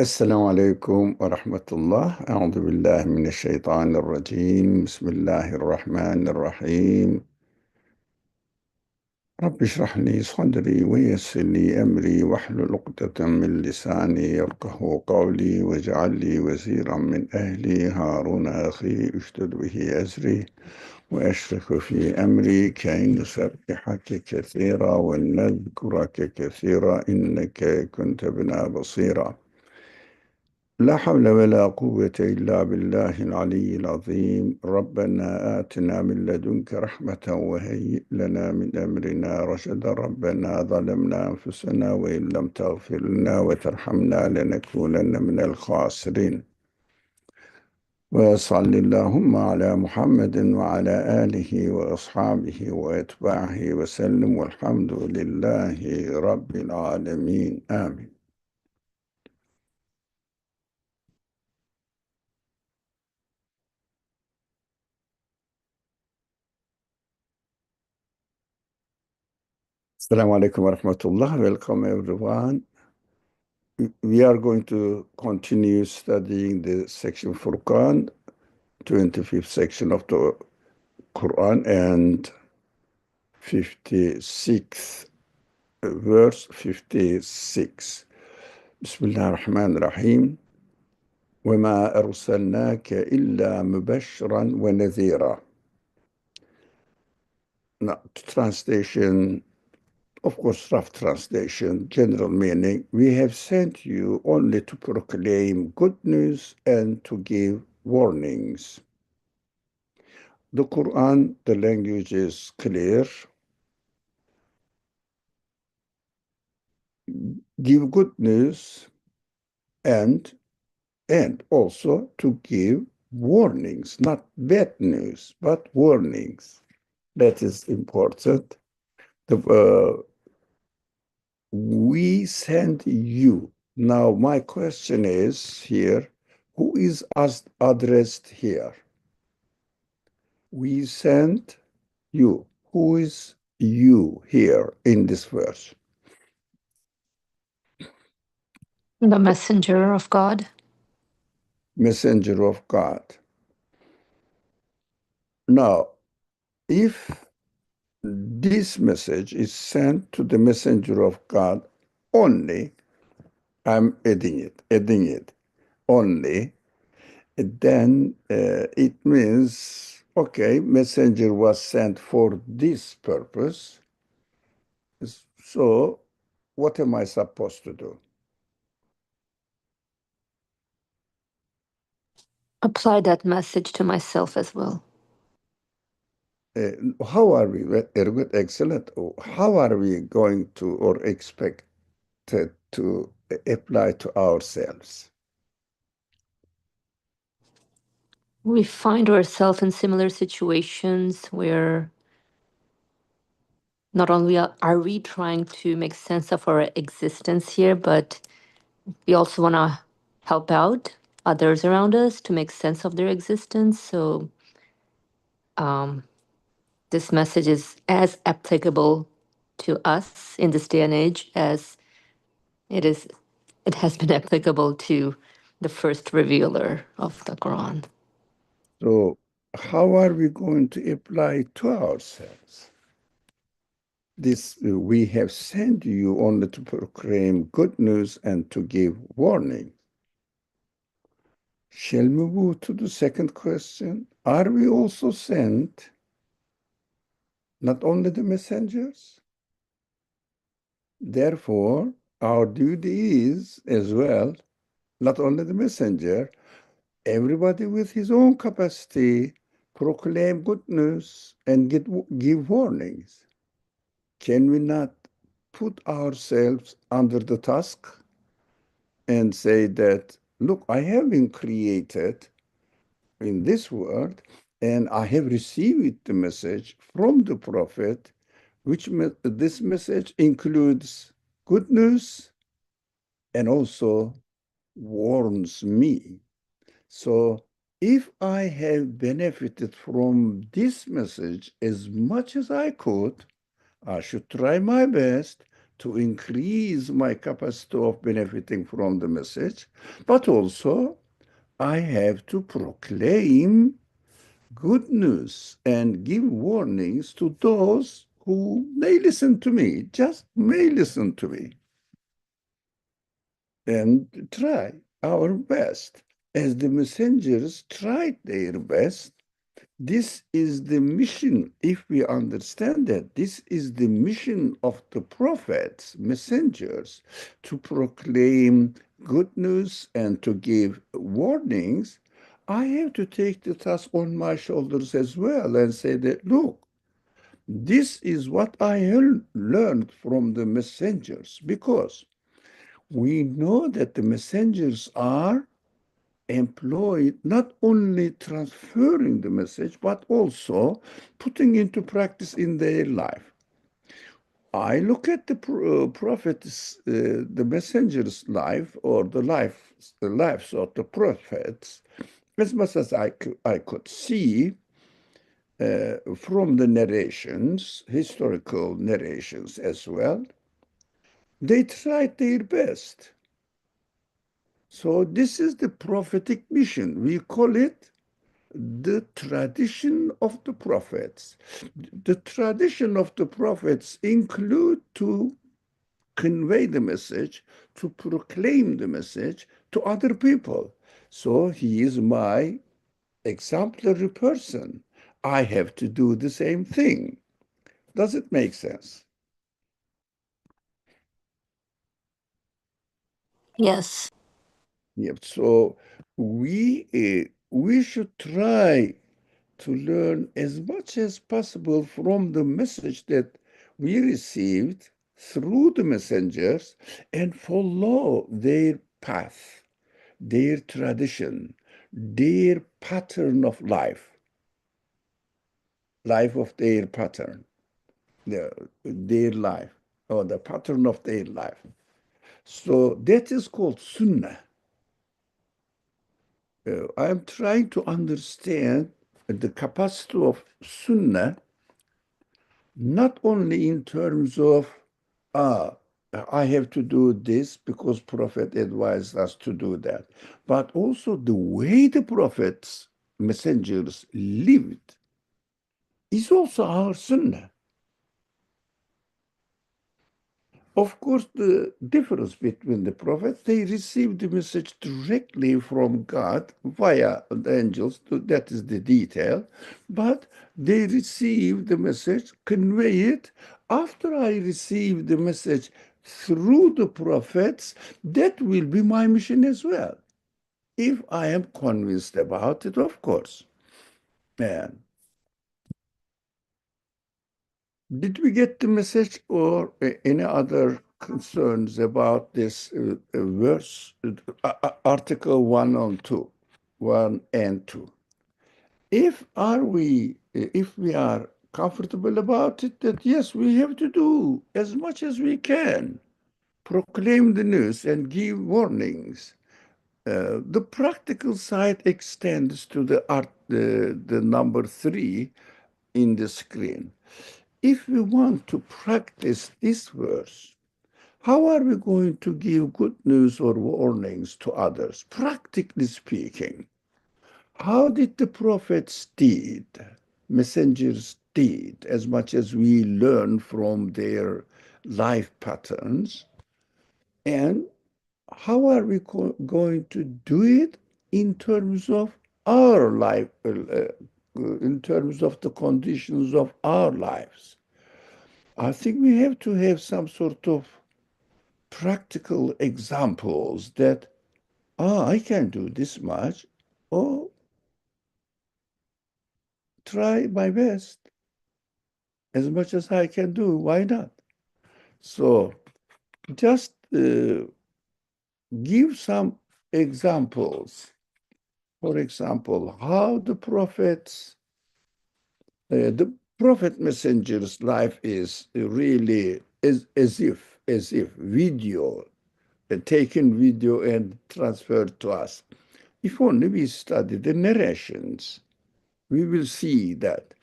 السلام عليكم ورحمة الله. أعوذ بالله من الشيطان الرجيم. بسم الله الرحمن الرحيم. رب اشرح لي صدري ويسر لي أمري واحلل عقدة من لساني يفقه قولي واجعل لي وزيرا من أهلي هارون أخي اشدد به أزري وأشرك في أمري كي نسبحك كثيرا ونذكرك كثيرا إنك كنت بنا بصيرا. لا حول ولا قوة إلا بالله العلي العظيم. ربنا آتنا من لدنك رحمة وهيئ لنا من أمرنا رشدا. ربنا ظلمنا أنفسنا وإن لم تغفر لنا وترحمنا لنكونن من الخاسرين. وصل اللهم على محمد وعلى آله وأصحابه وأتباعه وسلم والحمد لله رب العالمين آمين. Assalamu alaikum wa rahmatullah. Welcome everyone. We are going to continue studying the section Furqan, 25th section of the Quran, and 56th verse 56. Bismillah ar-Rahman ar-Rahim. وَمَا أَرْسَلْنَاكَ إِلَّا مُبَشِّرًا وَنَذِيرًا. Now, translation, of course, rough translation, general meaning, we have sent you only to proclaim good news and to give warnings. The Quran, the language is clear. Give good news and also to give warnings, not bad news, but warnings. That is important. We send you. Now, my question is here, who is addressed here? We send you. Who is you here in this verse? The messenger of God. Messenger of God. Now, if this message is sent to the messenger of God only, I'm adding it only, then it means, okay, messenger was sent for this purpose. So what am I supposed to do? Apply that message to myself as well. How are we, very good, excellent. How are we going to or expected to apply to ourselves? We find ourselves in similar situations where not only are we trying to make sense of our existence here, but we also want to help out others around us to make sense of their existence. So this message is as applicable to us in this day and age as it has been applicable to the first revealer of the Quran. So how are we going to apply to ourselves? This we have sent you only to proclaim good news and to give warning. Shall we move to the second question? Are we also sent, not only the messengers? Therefore, our duty is as well, not only the messenger, everybody with his own capacity, proclaim good news and give warnings. Can we not put ourselves under the task and say that, look, I have been created in this world and I have received the message from the prophet, which this message includes good news and also warns me. So if I have benefited from this message as much as I could, I should try my best to increase my capacity of benefiting from the message, but also I have to proclaim good news and give warnings to those who may listen to me, just may listen to me, and try our best. As the messengers tried their best, this is the mission. If we understand that this is the mission of the prophets, messengers, to proclaim good news and to give warnings, I have to take the task on my shoulders as well and say that, look, this is what I learned from the messengers, because we know that the messengers are employed not only transferring the message, but also putting into practice in their life. I look at the prophets, the messengers' life, or the lives of the prophets, as much as I could see from the narrations, historical narrations as well. They tried their best. So this is the prophetic mission. We call it the tradition of the prophets. The tradition of the prophets include to convey the message, to proclaim the message to other people. So he is my exemplary person. I have to do the same thing. Does it make sense? Yes. Yep. So we should try to learn as much as possible from the message that we received through the messengers and follow their path, their tradition, their pattern of life of their pattern, their life, or the pattern of their life. So that is called sunnah. I'm trying to understand the capacity of sunnah not only in terms of, ah, I have to do this because prophet advised us to do that, but also the way the prophets, messengers lived is also our sunnah. Of course, the difference between the prophets, they received the message directly from God via the angels, that is the detail, but they received the message, convey it. After I receive the message through the prophets, that will be my mission as well. If I am convinced about it, of course. And did we get the message or any other concerns about this verse, Article 1 and 2, 1 and 2? If we are comfortable about it, that yes, we have to do as much as we can, proclaim the news and give warnings. The practical side extends to the number 3 in the screen. If we want to practice this verse, how are we going to give good news or warnings to others? Practically speaking, how did the prophets did, messengers did, as much as we learn from their life patterns? And how are we going to do it in terms of our life, in terms of the conditions of our lives? I think we have to have some sort of practical examples that, I can do this much, or try my best as much as I can do. Why not? So just give some examples. For example, how the prophet messenger's life is really as if video, taken video and transferred to us. If only we study the narrations, we will see that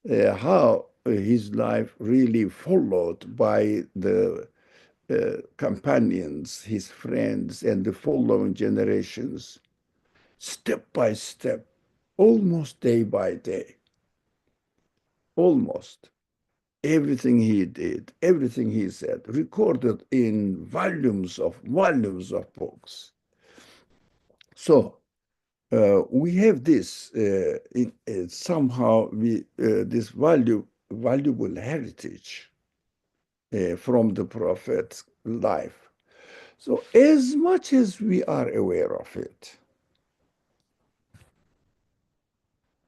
how his life really followed by the companions, his friends, and the following generations, step by step, almost day by day, almost. Everything he did, everything he said, recorded in volumes of books. So we have this somehow this valuable heritage from the prophet's life. So as much as we are aware of it,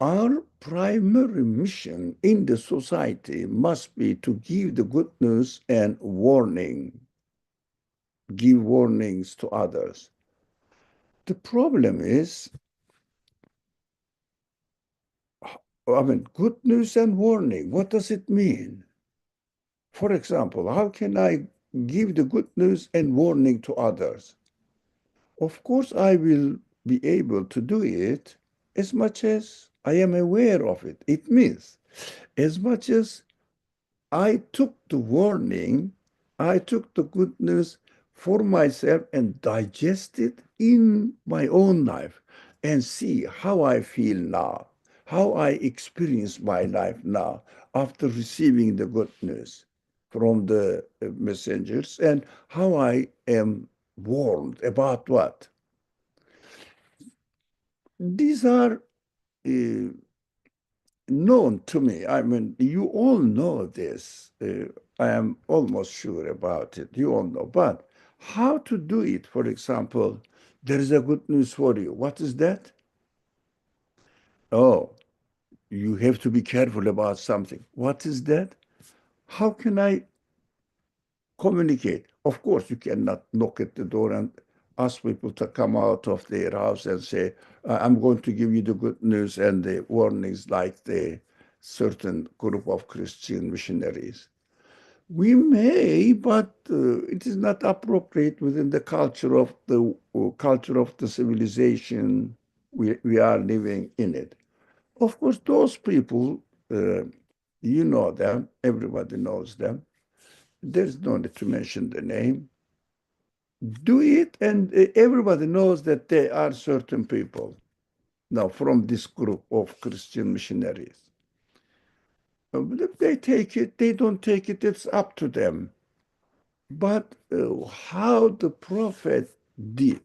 our primary mission in the society must be to give the good news and give warnings to others. The problem is, good news and warning, what does it mean? For example, how can I give the good news and warning to others? Of course, I will be able to do it as much as I am aware of it. It means as much as I took the warning, I took the good news for myself and digest it in my own life and see how I feel now, how I experience my life now after receiving the good news from the messengers and how I am warned about what. These are uh, known to me. I mean, you all know this. I am almost sure about it. You all know. But how to do it, for example, there is a good news for you. What is that? Oh, you have to be careful about something. What is that? How can I communicate? Of course, you cannot knock at the door and ask people to come out of their house and say, I'm going to give you the good news and the warnings like the certain group of Christian missionaries. We may, but it is not appropriate within the culture of the civilization we are living in it. Of course, those people, you know them, everybody knows them. There's no need to mention the name. Do it, and everybody knows that they are certain people now from this group of Christian missionaries. But if they take it, they don't take it, it's up to them. But how the prophet did,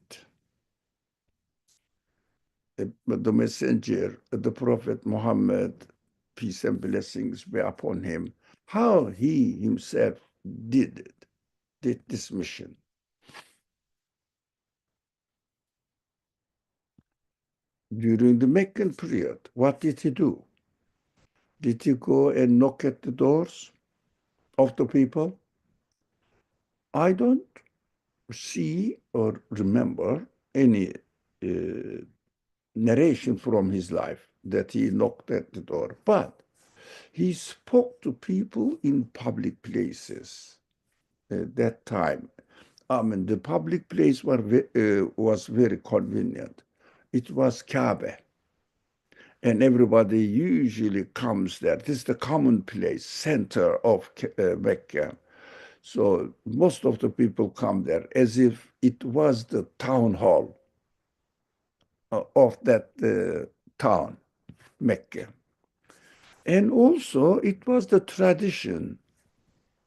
the messenger, the prophet Muhammad, peace and blessings be upon him, how he himself did it, did this mission. During the Meccan period, what did he do? Did he go and knock at the doors of the people? I don't see or remember any narration from his life that he knocked at the door, but he spoke to people in public places at that time. I mean, the public place was very convenient. It was Kaaba, and everybody usually comes there. This is the common place, center of Mecca. So most of the people come there as if it was the town hall of that town, Mecca. And also, it was the tradition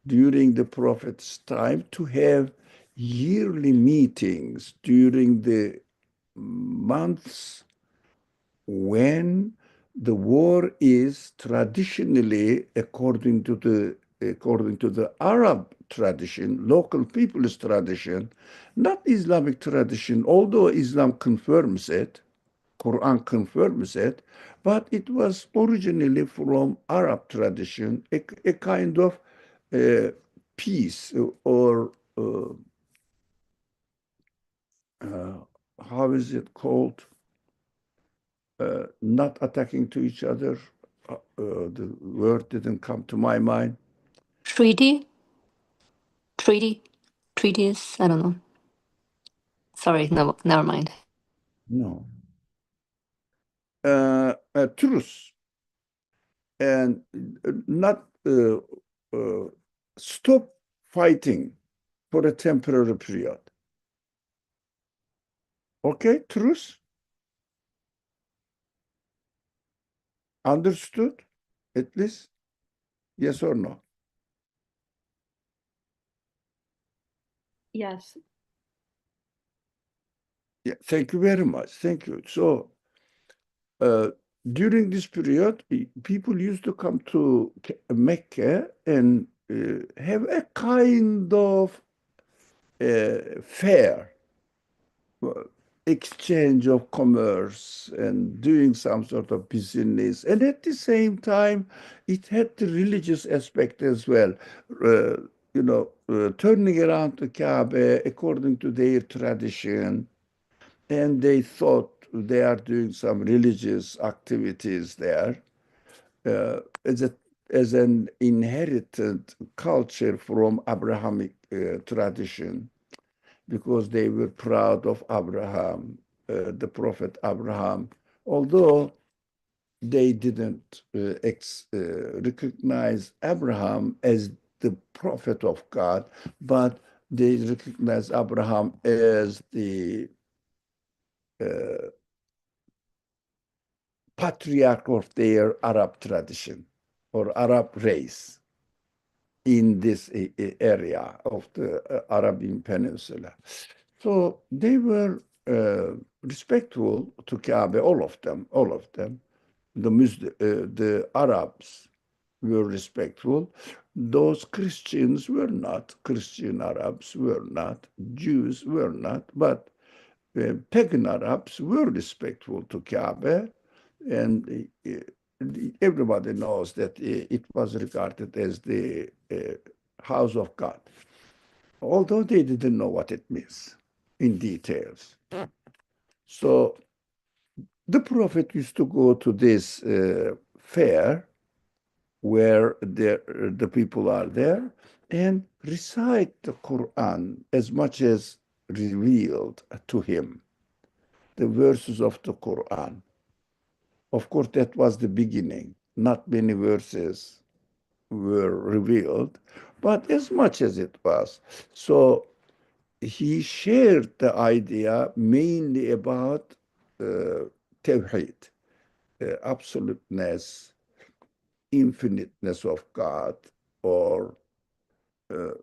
during the prophet's time to have yearly meetings during the months when the war is traditionally, according to the Arab tradition, local people's tradition, not Islamic tradition, although Islam confirms it, Quran confirms it, but it was originally from Arab tradition, a kind of peace or uh, how is it called? Not attacking to each other. The word didn't come to my mind. Treaty? Treaty? Treaties? I don't know. Sorry, no, never mind. No. Truce and not stop fighting. for a temporary period. Okay, truth? Understood? At least? Yes or no? Yes. Yeah, thank you very much. Thank you. So, during this period, people used to come to Mecca and have a kind of fair uh, exchange of commerce and doing some sort of business. And at the same time, it had the religious aspect as well. Uh, turning around the Kaaba according to their tradition, and they thought they are doing some religious activities there as an inherited culture from Abrahamic tradition, because they were proud of Abraham, the prophet Abraham, although they didn't recognize Abraham as the prophet of God, but they recognized Abraham as the uh, patriarch of their Arab tradition or Arab race in this area of the Arabian Peninsula. So they were respectful to Kaaba, all of them. The Arabs were respectful. Those Christians were not. Christian Arabs were not. Jews were not. But pagan Arabs were respectful to Kaaba, and everybody knows that it was regarded as the house of God, although they didn't know what it means in details. So the Prophet used to go to this fair where the people are there and recite the Qur'an as much as revealed to him, the verses of the Qur'an. Of course, that was the beginning. Not many verses were revealed, but as much as it was. So he shared the idea mainly about uh, Tawheed, absoluteness, infiniteness of God, or uh,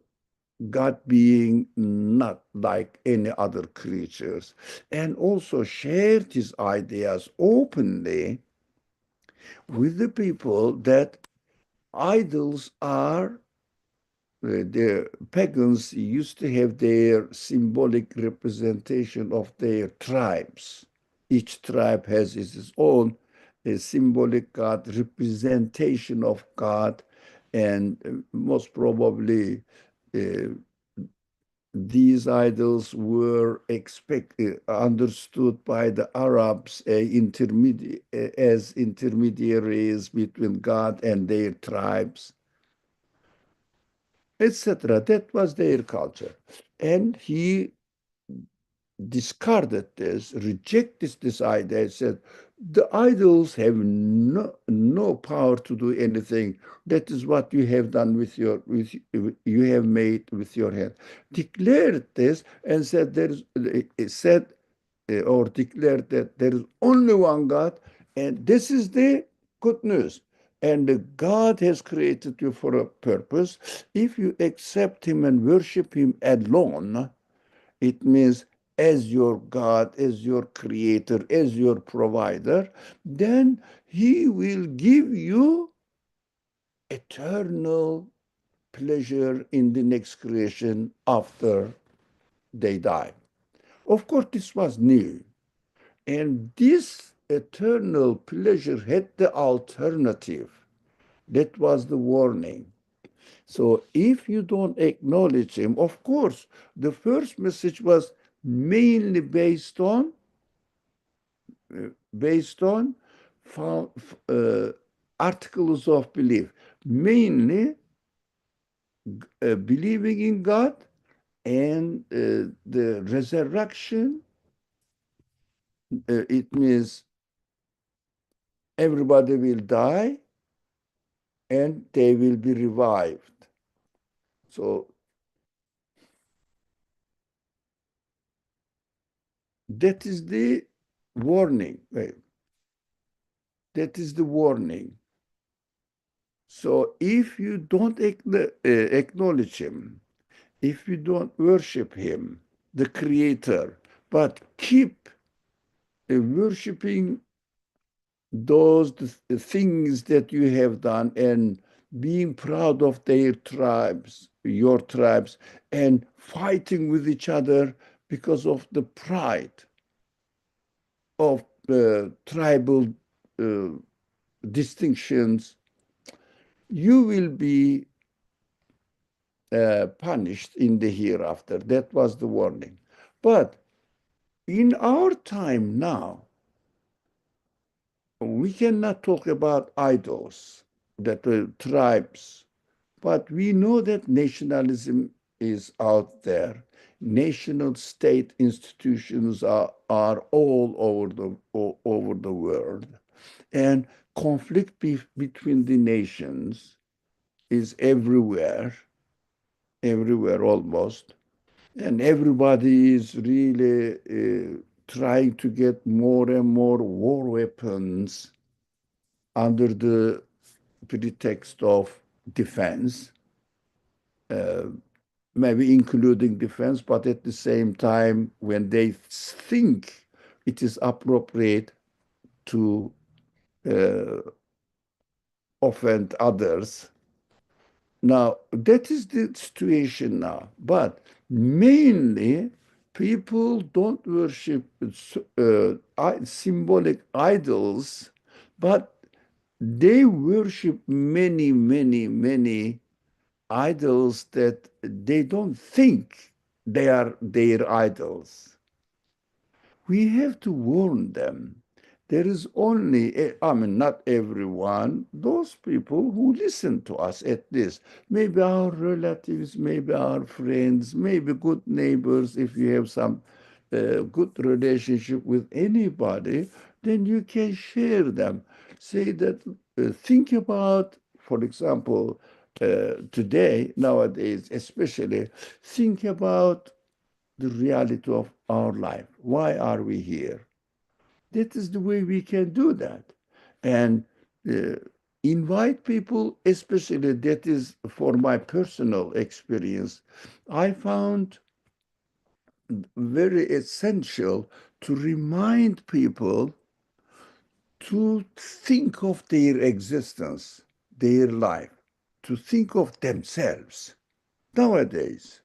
God being not like any other creatures, and also shared his ideas openly with the people that idols are the pagans used to have their symbolic representation of their tribes. Each tribe has its own symbolic God, representation of God, and most probably uh, these idols were understood by the Arabs as intermediaries between God and their tribes, etc. That was their culture. And he discarded this, rejected this idea, said, the idols have no power to do anything. That is what you have done you have made with your hand. Declared this and said or declared that there is only one God, and this is the good news. And God has created you for a purpose. If you accept him and worship him alone, it means as your God, as your creator, as your provider, then he will give you eternal pleasure in the next creation after they die. Of course, this was new. And this eternal pleasure had the alternative. That was the warning. So if you don't acknowledge him, of course, the first message was mainly based on uh, articles of belief, mainly believing in God and the resurrection. It means everybody will die and they will be revived. So That is the warning. That is the warning. So if you don't acknowledge him, if you don't worship him, the creator, but keep worshiping those things that you have done and being proud of their tribes, your tribes, and fighting with each other because of the pride of tribal uh, distinctions, you will be punished in the hereafter. That was the warning. But in our time now, we cannot talk about idols, that tribes, but we know that nationalism is out there. National state institutions are all over the world. And conflict between the nations is everywhere, everywhere almost. And everybody is really trying to get more and more war weapons under the pretext of defense, uh, maybe including defense, but at the same time, when they think it is appropriate to uh, offend others. Now, that is the situation now. But mainly, people don't worship symbolic idols, but they worship many, many, many idols that they don't think they are their idols. We have to warn them. There is only, I mean, not everyone, those people who listen to us at this. Maybe our relatives, maybe our friends, maybe good neighbors, if you have some good relationship with anybody, then you can share them. Say that, think about, for example, today, nowadays, especially, think about the reality of our life. Why are we here? That is the way we can do that. And uh, invite people, especially that is for my personal experience. I found very essential to remind people to think of their existence, their life, to think of themselves nowadays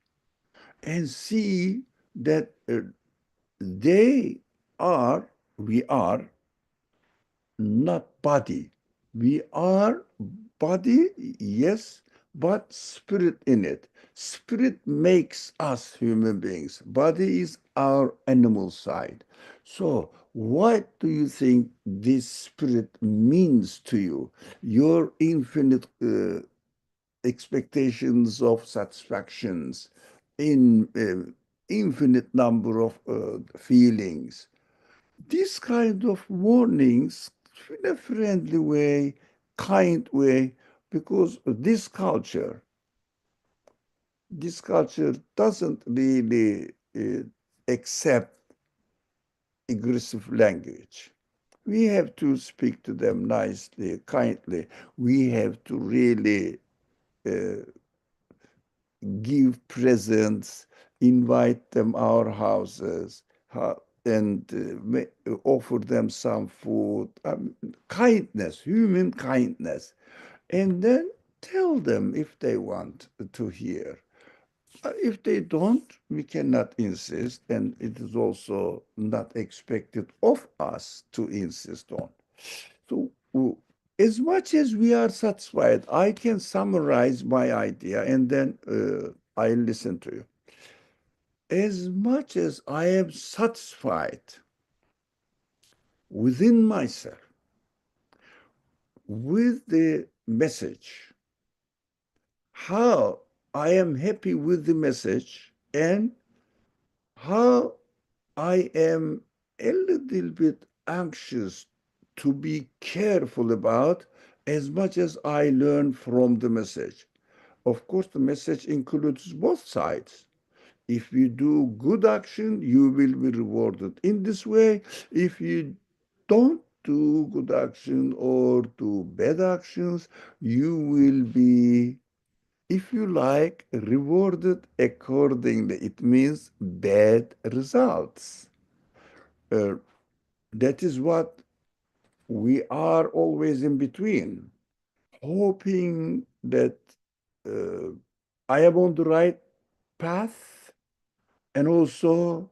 and see that they are, we are not body. We are body, yes, but spirit in it. Spirit makes us human beings. Body is our animal side. So, what do you think this spirit means to you? Your infinite expectations of satisfactions, in infinite number of feelings, this kind of warnings in a friendly way, kind way, because this culture doesn't really accept aggressive language. We have to speak to them nicely, kindly. We have to really uh, give presents, invite them our houses, and offer them some food, kindness, human kindness, and then tell them if they want to hear. If they don't, we cannot insist, and it is also not expected of us to insist on. So, as much as we are satisfied, I can summarize my idea and then I listen to you. As much as I am satisfied within myself with the message, how I am happy with the message, and how I am a little bit anxious to be careful about as much as I learn from the message. Of course, the message includes both sides. If you do good action, you will be rewarded in this way. If you don't do good action or do bad actions, you will be, if you like, rewarded accordingly. It means bad results. Uh, that is what we are always in between, hoping that uh, I am on the right path, and also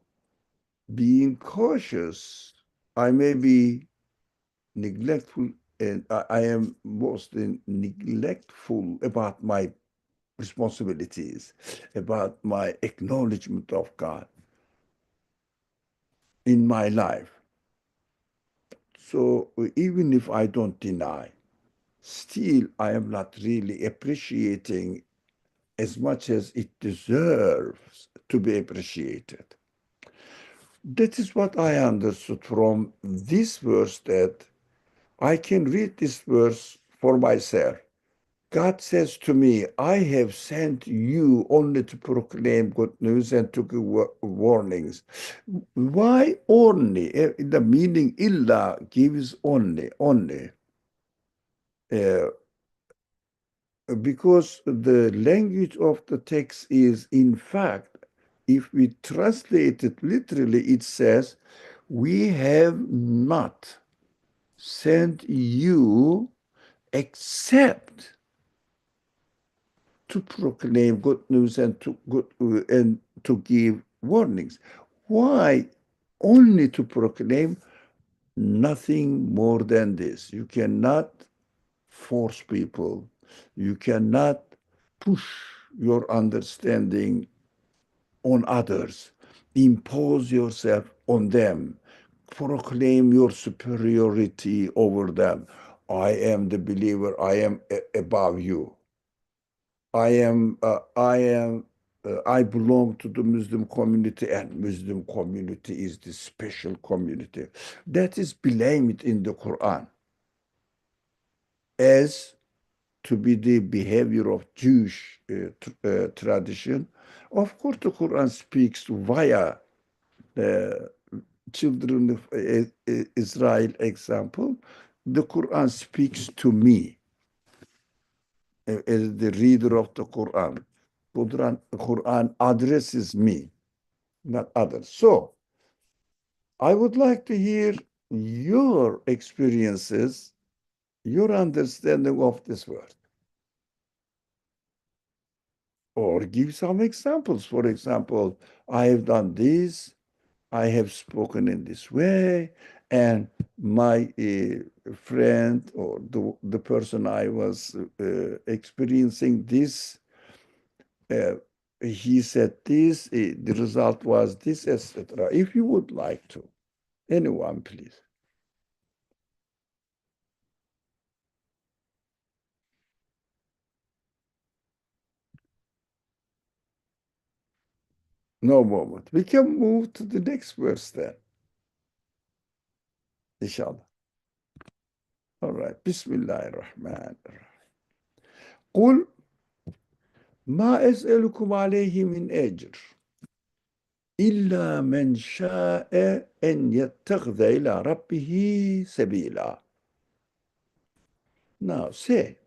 being cautious. I may be neglectful, and I am mostly neglectful about my responsibilities, about my acknowledgement of God in my life. So even if I don't deny, still I am not really appreciating as much as it deserves to be appreciated. That is what I understood from this verse, that I can read this verse for myself. God says to me, I have sent you only to proclaim good news and to give warnings. Why only? The meaning illa gives only, only. Uh, because the language of the text is, in fact, if we translate it literally, it says, we have not sent you except to proclaim good news and to give warnings. Why only to proclaim? Nothing more than this. You cannot force people. You cannot push your understanding on others. Impose yourself on them. Proclaim your superiority over them. I am the believer. I am above you. I belong to the Muslim community, and Muslim community is the special community. That is blamed in the Quran as to be the behavior of Jewish tradition. Of course, the Quran speaks via the children of Israel example. The Quran speaks to me as the reader of the Quran. Quran addresses me, not others. So I would like to hear your experiences, your understanding of this word, or give some examples. For example, I have done this, I have spoken in this way, and my friend or the person I was experiencing this, uh, he said this, the result was this, etc. If you would like to, anyone, please. No moment. We can move to the next verse then, inshallah. All right. Bismillahirrahmanirrahim. قل ما أسألكم عليه من أجر إلا من شاء أن يتخذ إلى ربه سبيلا. Now say,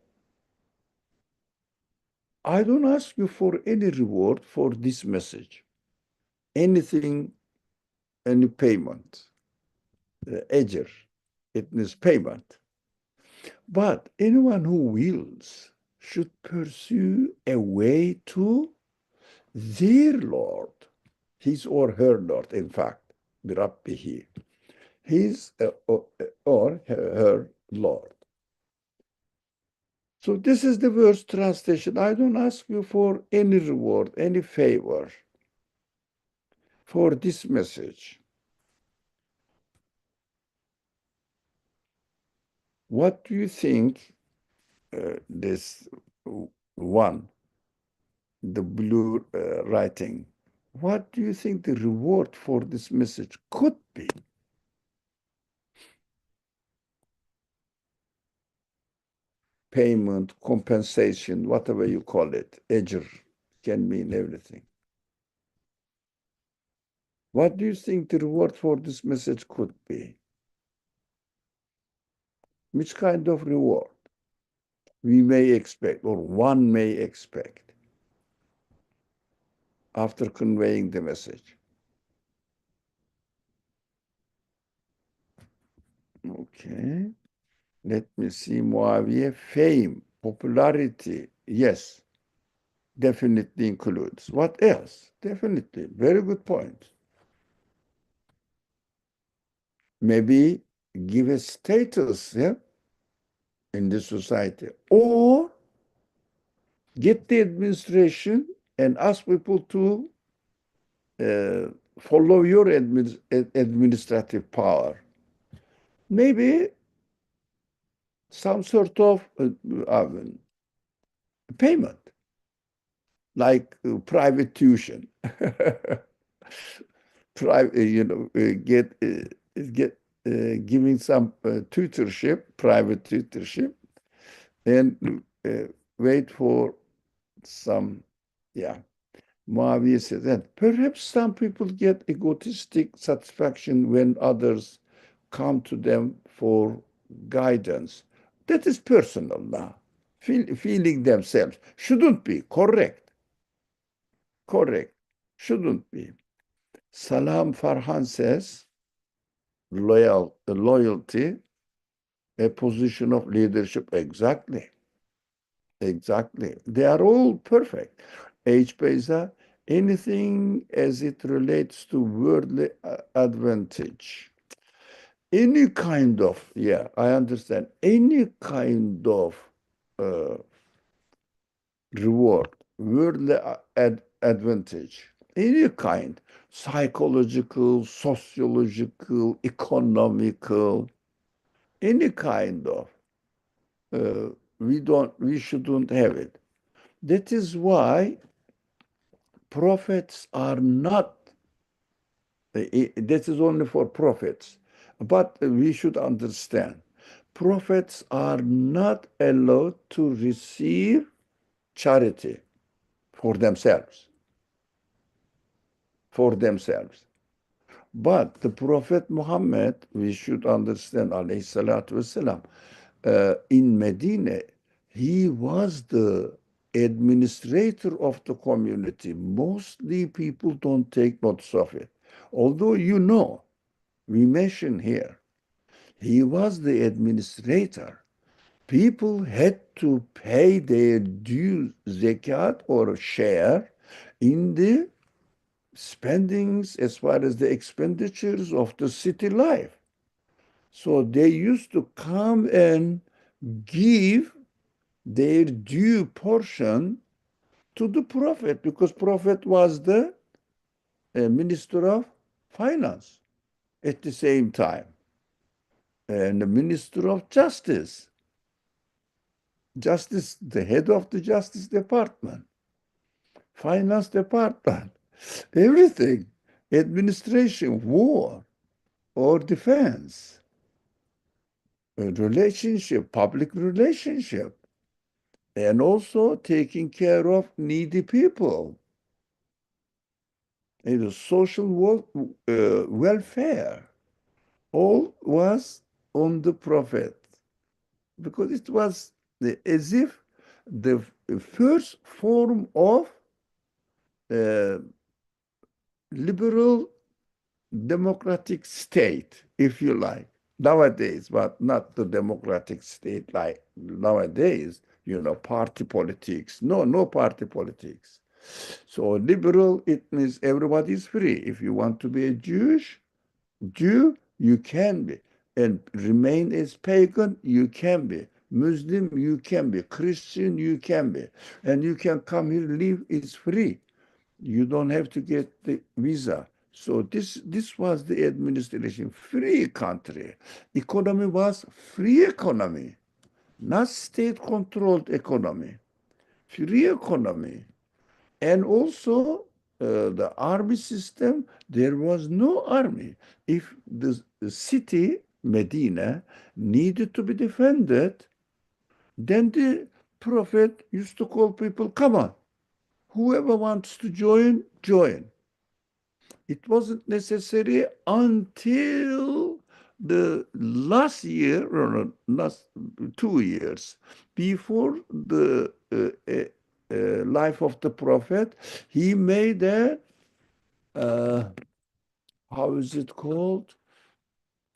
I don't ask you for any reward for this message, anything, any payment, ajr, it means payment. But anyone who wills should pursue a way to their Lord, his or her Lord, in fact, بربه, his or her Lord. So this is the verse translation. I don't ask you for any reward, any favor for this message. What do you think this one, the blue writing, what do you think the reward for this message could be? Payment, compensation, whatever you call it. Ajr can mean everything. What do you think the reward for this message could be? Which kind of reward we may expect or one may expect after conveying the message? Okay. Let me see. Muawiya, fame, popularity. Yes, definitely includes. What else? Definitely. Very good point. Maybe give a status, yeah, in the society, or get the administration and ask people to uh, follow your administrative power. Maybe some sort of payment, like private tuition. Private, get giving some tutorship, private tutorship, and wait for some, yeah. Muawiya said that perhaps some people get egotistic satisfaction when others come to them for guidance. That is personal now. Feeling themselves shouldn't be correct. Correct. Shouldn't be. Salam Farhan says loyalty, a position of leadership. Exactly. Exactly. They are all perfect. H. Beza, anything as it relates to worldly advantage. Any kind of, yeah, I understand. Any kind of uh, reward, worldly advantage, any kind, psychological, sociological, economical, any kind of, we shouldn't have it. That is why prophets are not, that is only for prophets. But we should understand, prophets are not allowed to receive charity for themselves, for themselves. But the Prophet Muhammad, we should understand, alayhi salatu wasalam, in Medina, he was the administrator of the community. Mostly people don't take notice of it. Although we mention here, he was the administrator. People had to pay their due zakat or share in the spendings as far as the expenditures of the city life. So they used to come and give their due portion to the prophet because prophet was the minister of finance at the same time and the minister of justice, the head of the justice department, finance department, everything, administration, war or defense, relationship, public relationship, and also taking care of needy people. The social welfare, all was on the prophet because it was as if the first form of uh, liberal democratic state, if you like, nowadays, but not the democratic state like nowadays, party politics. No, no party politics. So liberal, it means everybody is free. If you want to be a Jew, you can be. And remain as pagan, you can be. Muslim, you can be. Christian, you can be. And you can come here, live, it's free. You don't have to get the visa. So this was the administration, free country. Economy was free economy, not state-controlled economy, free economy. And also the army system, there was no army. If the city, Medina, needed to be defended, then the prophet used to call people, come on, whoever wants to join, join. It wasn't necessary until the last year, or no, last 2 years, before the life of the prophet, he made a, uh, how is it called?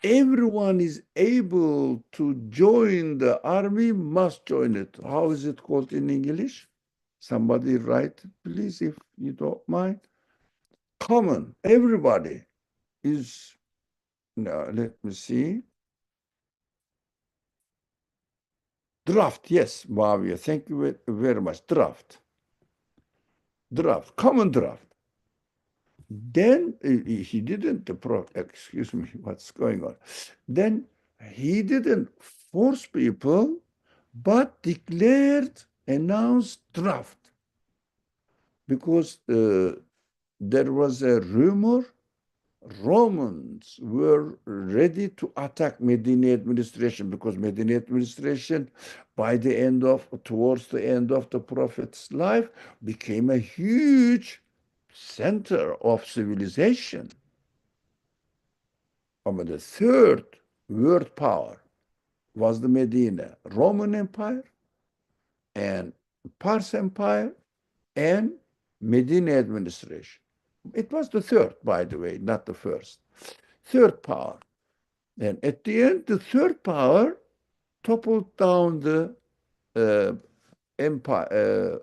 Everyone is able to join the army, must join it. How is it called in English? Somebody write, please, if you don't mind. Common, everybody is, now let me see. Draft, yes, Mavia, thank you very much. Draft, common draft. Then he didn't, excuse me, what's going on? Then he didn't force people, but declared, announced draft, because there was a rumor Romans were ready to attack Medina administration, because Medina administration, towards the end of the prophet's life, became a huge center of civilization. I mean, the third world power was the Medina, Roman Empire and Pars Empire and Medina administration. It was the third, by the way, not the first. Third power. And at the end, the third power toppled down the uh, empire,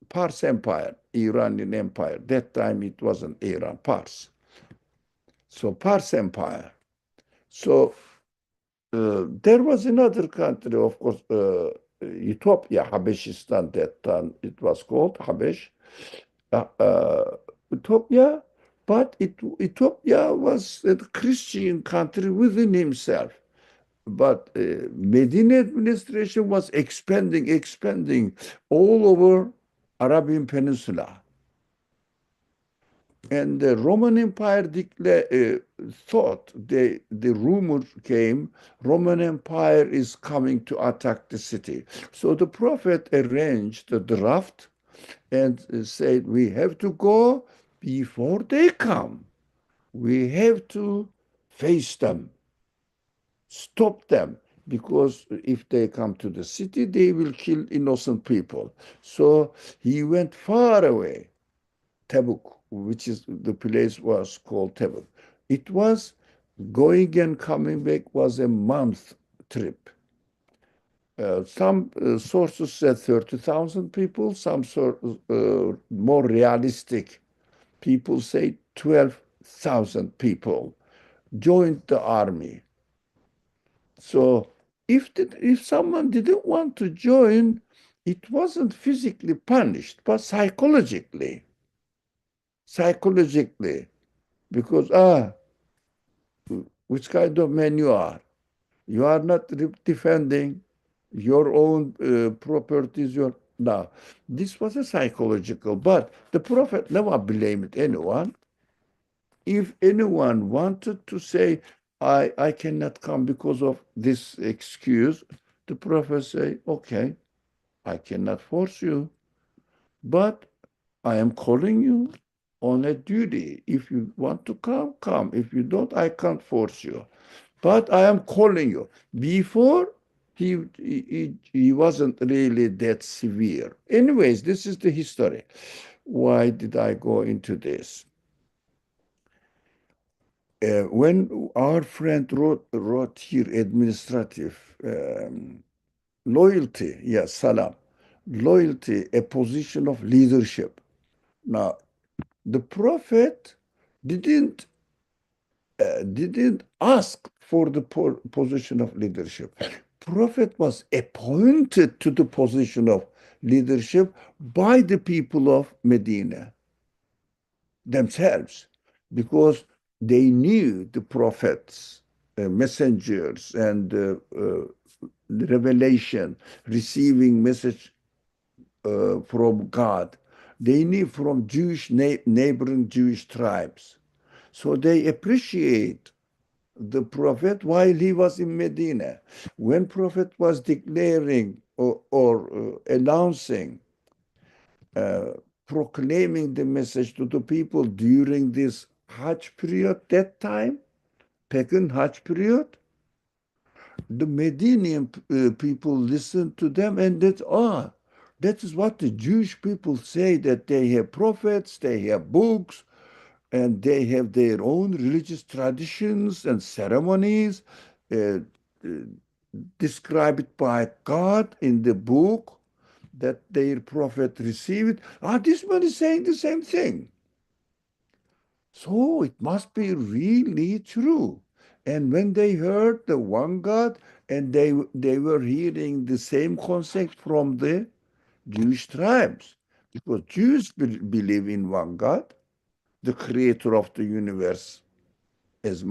Pars Empire, Iranian Empire. That time it wasn't Iran, Pars. So Pars Empire. So there was another country, of course, Ethiopia, Habeshistan, that time it was called Habesh. Ethiopia, but Ethiopia was a Christian country within himself. But Medina administration was expanding all over Arabian Peninsula. And the Roman Empire thought, the rumor came, Roman Empire is coming to attack the city. So the prophet arranged the draft and said, we have to go before they come. We have to face them, stop them, because if they come to the city, they will kill innocent people. So he went far away, Tabuk, which is the place was called Tabuk. It was going and coming back was a month trip. Some sources said 30,000 people, some more realistic people say 12,000 people joined the army. So if someone didn't want to join, it wasn't physically punished, but psychologically, because which kind of man you are? You are not defending your own properties. Now, this was a psychological, but the prophet never blamed anyone. If anyone wanted to say, I cannot come because of this excuse, the prophet say, okay, I cannot force you, but I am calling you on a duty. If you want to come, come. If you don't, I can't force you. But I am calling you. Before, he wasn't really that severe. Anyways, this is the history. Why did I go into this? When our friend wrote here administrative loyalty, yes, salam, loyalty, a position of leadership. Now, the prophet didn't didn't ask for the position of leadership. Prophet was appointed to the position of leadership by the people of Medina themselves, because they knew the prophets, messengers, and revelation, receiving message from God. They knew from neighboring Jewish tribes. So they appreciate the prophet while he was in Medina. When prophet was declaring or announcing, uh, proclaiming the message to the people during this Hajj period that time, pagan Hajj period, the Medinian people listened to them, and that is what the Jewish people say, that they have prophets, they have books, and they have their own religious traditions and ceremonies uh, uh, described by God in the book that their prophet received. This one is saying the same thing. So it must be really true. And when they heard the one God, and they were hearing the same concept from the Jewish tribes, because Jews believe in one God, the creator of the universe, at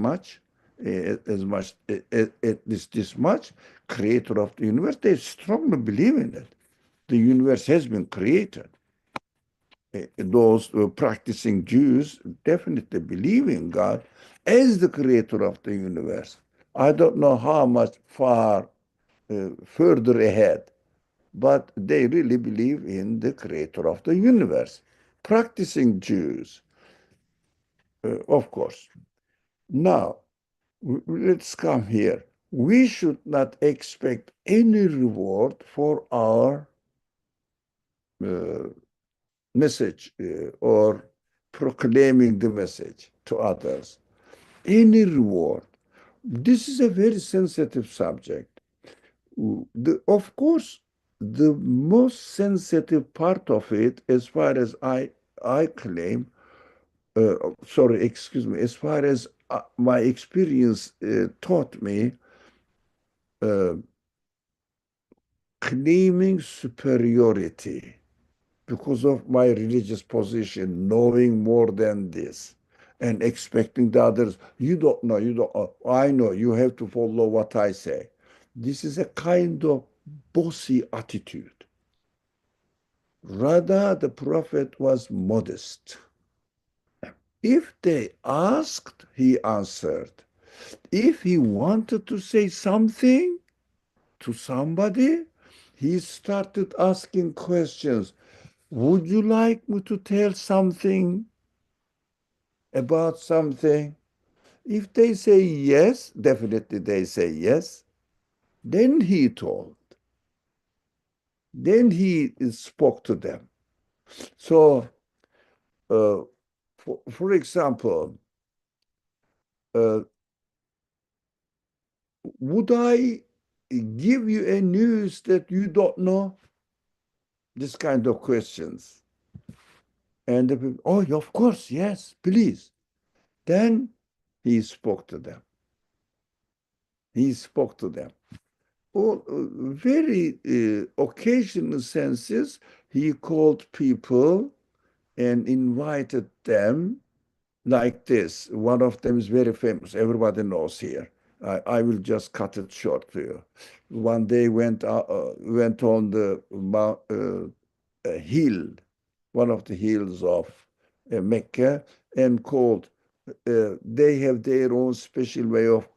least this much, creator of the universe. They strongly believe in it. The universe has been created. Those practicing Jews definitely believe in God as the creator of the universe. I don't know how much further ahead, but they really believe in the creator of the universe. Practicing Jews, of course. Now, let's come here. We should not expect any reward for our uh, message or proclaiming the message to others. Any reward. This is a very sensitive subject. Of course, the most sensitive part of it, as far as I claim, sorry, excuse me, as far as my experience taught me, uh, claiming superiority because of my religious position, knowing more than this, and expecting the others, you don't know, you don't know, I know, you have to follow what I say. This is a kind of bossy attitude. Rather, the Prophet was modest. If they asked, he answered. If he wanted to say something to somebody, he started asking questions. Would you like me to tell something about something? If they say yes, definitely they say yes. Then he told. Then he spoke to them. So, uh, for example, uh, would I give you a news that you don't know? This kind of questions. And the people, oh, of course, yes, please. Then he spoke to them. He spoke to them. All very occasional senses, he called people and invited them like this. One of them is very famous. Everybody knows here. I will just cut it short to you. One day went on the hill, one of the hills of Mecca, and called. They have their own special way of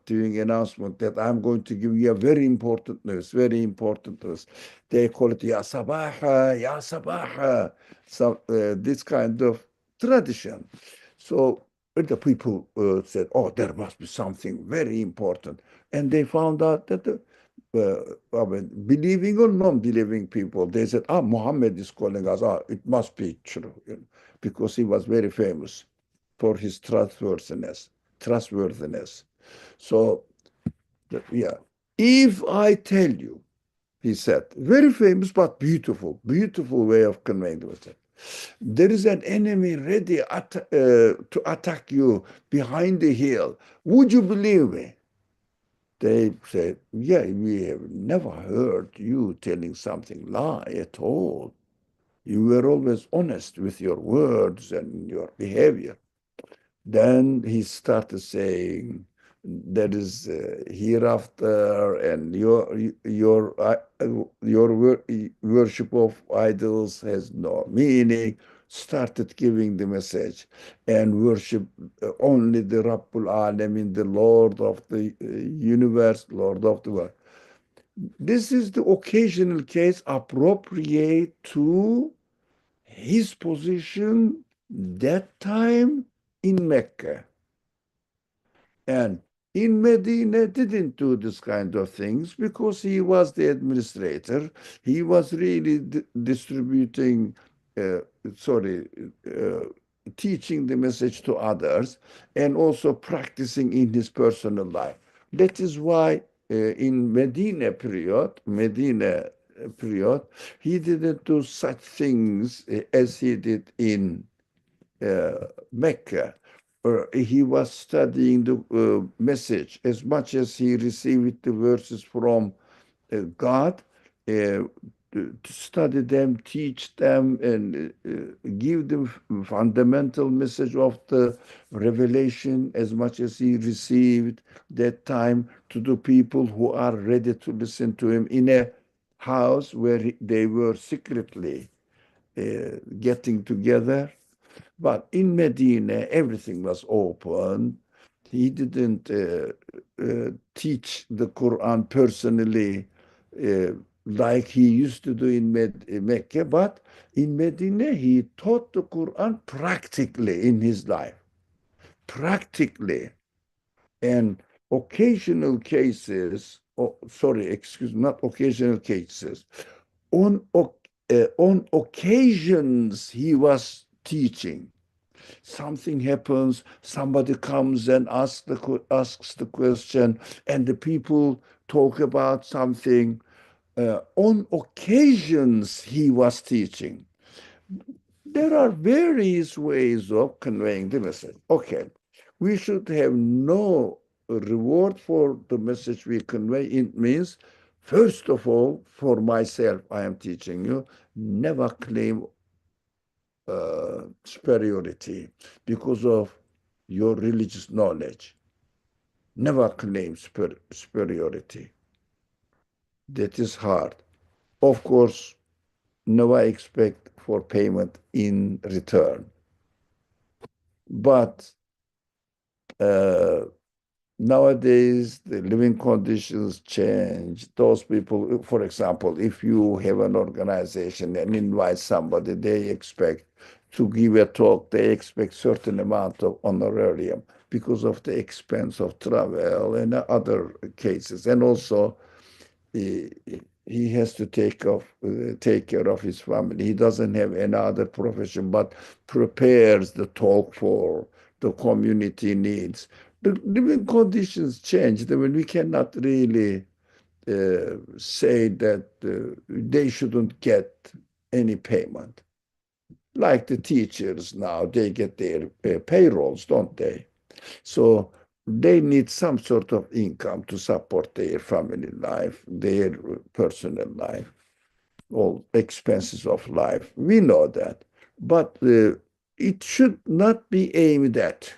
doing announcement that I'm going to give you a very important news, very important news. They call it Ya Sabaha, Ya Sabaha, so, this kind of tradition. So the people said, oh, there must be something very important. And they found out that I mean, believing or non-believing people, they said, Muhammad is calling us. It must be true, because he was very famous for his trustworthiness. So, yeah, if I tell you, he said, very famous but beautiful, beautiful way of conveying the message. There is an enemy ready to attack you behind the hill. Would you believe me? They said, yeah, we have never heard you telling something lie at all. You were always honest with your words and your behavior. Then he started saying, there is hereafter, and your worship of idols has no meaning. Started giving the message, and worship only the Rabbul Alamin, the Lord of the universe, Lord of the world. This is the occasional case appropriate to his position That time in Mecca. And in Medina didn't do this kind of things because he was the administrator. He was really distributing, uh, sorry, uh, teaching the message to others and also practicing in his personal life. That is why in Medina period, he didn't do such things as he did in Mecca. He was studying the message as much as he received the verses from God, to study them, teach them, and give them fundamental message of the revelation as much as he received that time to the people who are ready to listen to him in a house where they were secretly getting together. But in Medina, everything was open. He didn't teach the Quran personally uh, like he used to do in Mecca, but in Medina, he taught the Quran practically in his life, practically. And occasional cases, oh, sorry, excuse me, not occasional cases, on occasions, he was teaching. Something happens, somebody comes and asks the question, and the people talk about something. On occasions, he was teaching. There are various ways of conveying the message. Okay, we should have no reward for the message we convey. It means, first of all, for myself, I am teaching you, never claim superiority because of your religious knowledge. Never claim superiority. That is hard. Of course, never expect for payment in return. But uh, nowadays, the living conditions change. Those people, for example, if you have an organization and invite somebody, they expect to give a talk, they expect certain amount of honorarium because of the expense of travel and other cases. And also, he, he has to take care of his family. He doesn't have any other profession, but prepares the talk for the community needs. The living conditions change. I mean, we cannot really say that they shouldn't get any payment. Like the teachers now, they get their payrolls, don't they? So they need some sort of income to support their family life, their personal life, all expenses of life. We know that. But it should not be aimed at.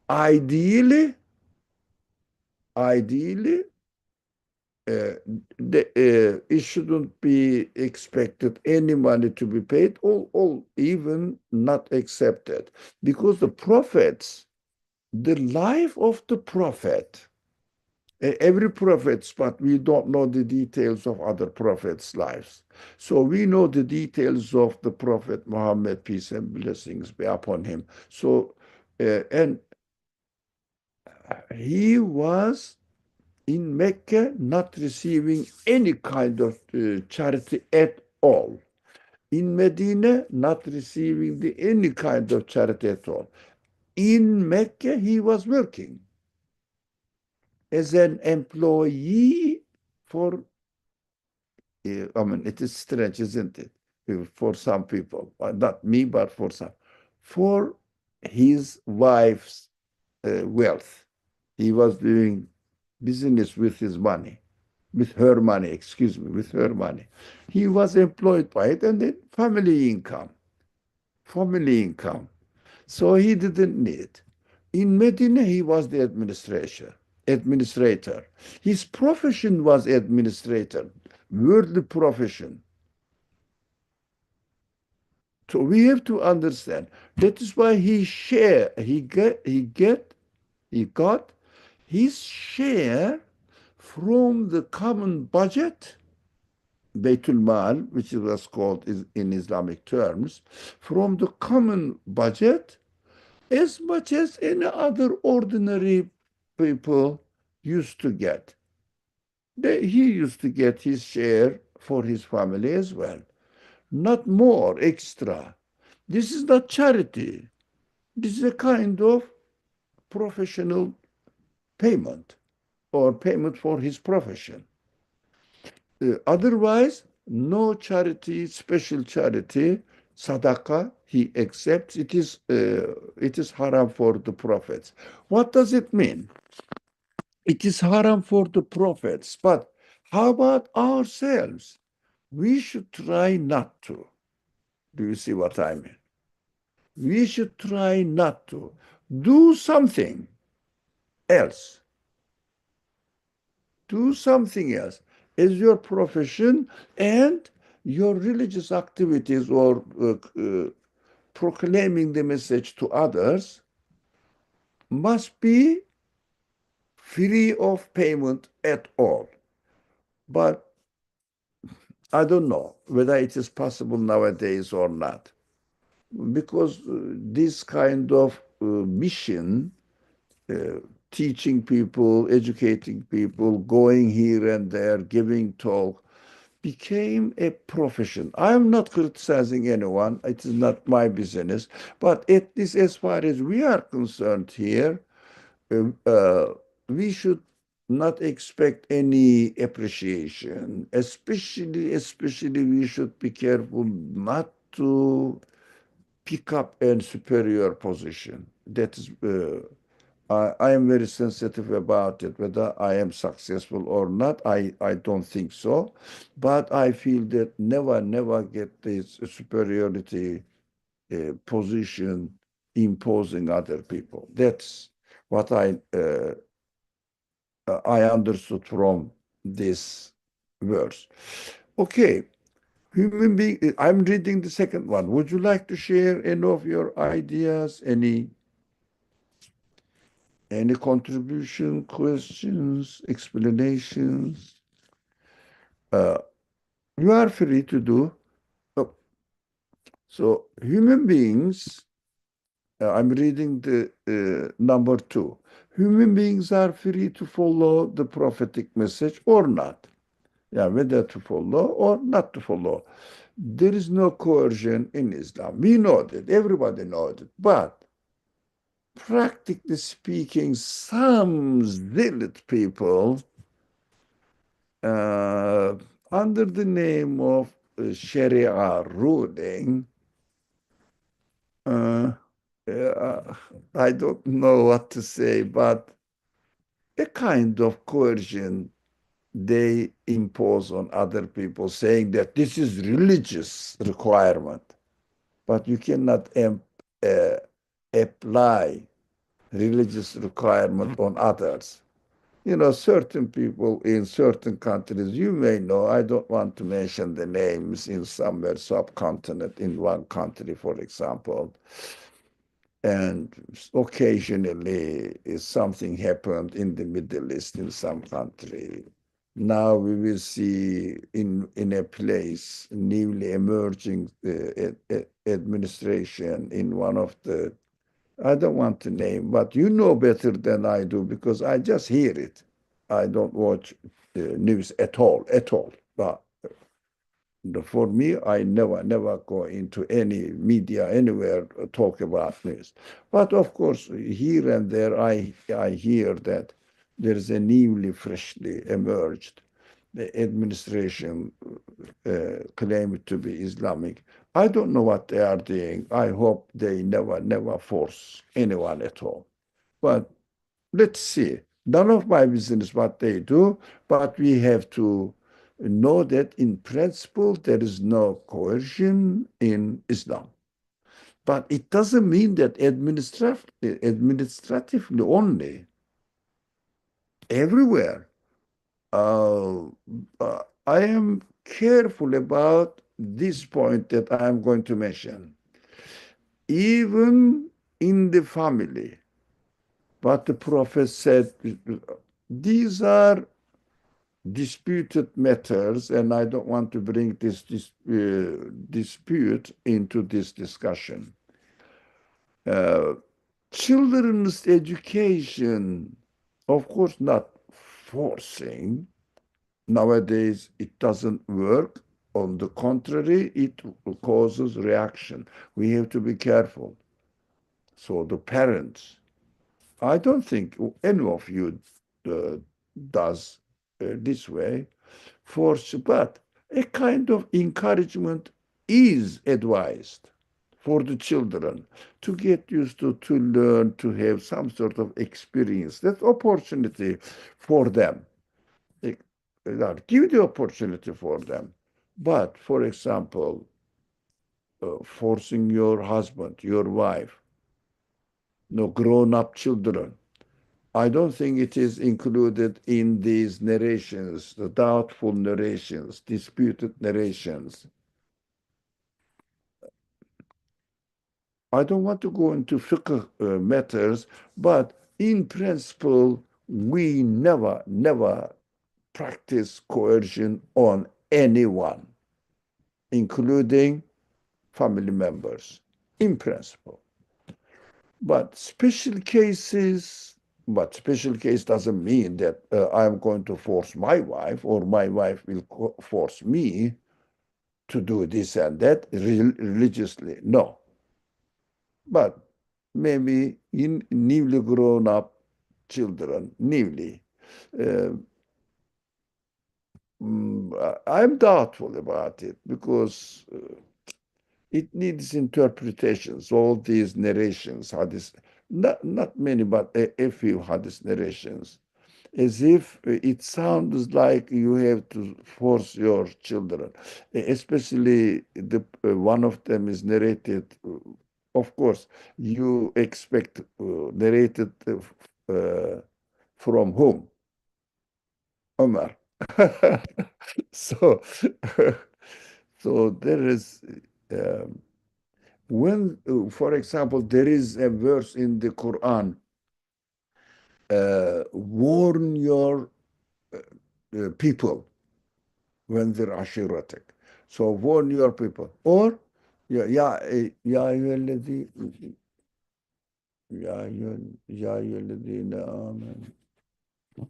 Ideally, ideally, uh, it shouldn't be expected any money to be paid, or even not accepted, because the prophets, the life of the prophet, every prophet, but we don't know the details of other prophets' lives. So we know the details of the prophet Muhammad, peace and blessings be upon him. So, and he was in Mecca not receiving any kind of charity at all. In Medina, not receiving any kind of charity at all. In Mecca, he was working as an employee for, I mean, it is strange, isn't it? For some people, not me, but for some, for his wife's wealth. He was doing business with his money, with her money, excuse me, with her money. He was employed by it, and then family income. So he didn't need. In Medina, he was the administrator. His profession was administrator, worldly profession. So we have to understand. That is why he got his share from the common budget Beytul Mal, which was called in Islamic terms, from the common budget as much as any other ordinary people used to get. He used to get his share for his family as well, not more extra. This is not charity. This is a kind of professional payment or payment for his profession. Otherwise, no charity, special charity, sadaqah, he accepts. It is haram for the prophets. What does it mean? It is haram for the prophets, but how about ourselves? We should try not to. Do you see what I mean? We should try not to. Do something else. Do something else as your profession, and your religious activities or proclaiming the message to others must be free of payment at all. But I don't know whether it is possible nowadays or not, because this kind of mission, uh, teaching people, educating people, going here and there, giving talk, became a profession. I am not criticizing anyone. It is not my business. But at least as far as we are concerned here, uh, uh, we should not expect any appreciation. Especially we should be careful not to pick up a superior position. That is, I am very sensitive about it. Whether I am successful or not, I don't think so. But I feel that never get this superiority position imposing other people. That's what I understood from this verse. Okay, human being. I'm reading the second one. Would you like to share any of your ideas? Any contribution, questions, explanations? Uh, you are free to do. Oh, so human beings. I'm reading the number 2. Human beings are free to follow the prophetic message or not. Yeah, whether to follow or not to follow. There is no coercion in Islam. We know that. Everybody knows it. But practically speaking, some zealot people, uh, under the name of Sharia ruling, uh, I don't know what to say, but a kind of coercion they impose on other people, saying that this is religious requirement, but you cannot apply religious requirement on others. Certain people in certain countries, you may know, I don't want to mention the names, in somewhere subcontinent, in one country, for example, and occasionally something happened in the Middle East in some country. Now we will see in a place newly emerging administration in one of the, I don't want to name, but you know better than I do because I just hear it. I don't watch news at all, at all. But for me, I never go into any media anywhere talk about news. But of course, here and there, I hear that there is a newly, freshly emerged administration claimed to be Islamic. I don't know what they are doing. I hope they never force anyone at all. But let's see. None of my business what they do, but we have to know that in principle there is no coercion in Islam. But it doesn't mean that administratively only, everywhere. Uh, I am careful about this point that I am going to mention. Even in the family, what the Prophet said, these are disputed matters, and I don't want to bring this dispute into this discussion. Children's education, of course, not forcing. Nowadays, it doesn't work. On the contrary, it causes reaction. We have to be careful. So the parents, I don't think any of you uh, does this way, force, but a kind of encouragement is advised for the children to get used to learn, to have some sort of experience. That's opportunity for them. Give the opportunity for them. But, for example, forcing your husband, your wife, no grown-up children, I don't think it is included in these narrations, the doubtful narrations, disputed narrations. I don't want to go into fiqh matters, but in principle, we never practice coercion on anyone, including family members, in principle. But special cases, but special case doesn't mean that I'm going to force my wife or my wife will force me to do this and that religiously. No. But maybe in newly grown up children, newly, uh, I'm doubtful about it because it needs interpretations. All these narrations, hadith, not many, but a few hadith narrations, as if it sounds like you have to force your children, especially the one of them is narrated. Of course, you expect narrated from whom? Omar. So, so there is. When, for example, there is a verse in the Quran, warn your people when they're ashiratic. So warn your people. Or, ya ayyuhalladhi, ya ayyuhalladhina amen.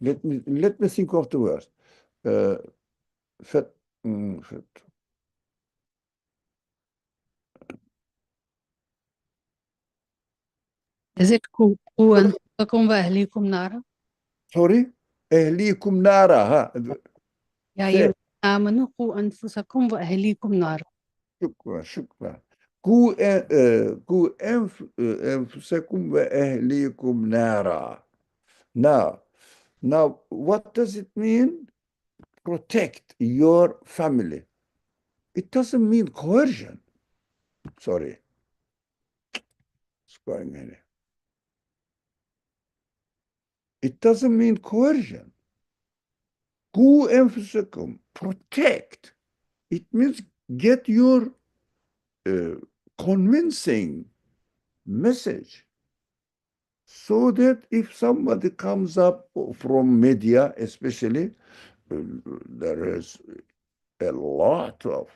Let me think of the verse. Uh, fet, fet. Is it قوا أنفسكم وأهليكم نارا؟ Sorry? أهليكم نارا. ها. يا أيها Say. الذين آمنوا قوا أنفسكم وأهليكم نارا. شكرا. قوا أنفسكم وأهليكم نارا. Now, what does it mean? Protect your family. It doesn't mean coercion. Sorry. It's going in. It doesn't mean coercion. قوا أنفسكم. Protect. It means get your convincing message, so that if somebody comes up from media, especially, there is a lot of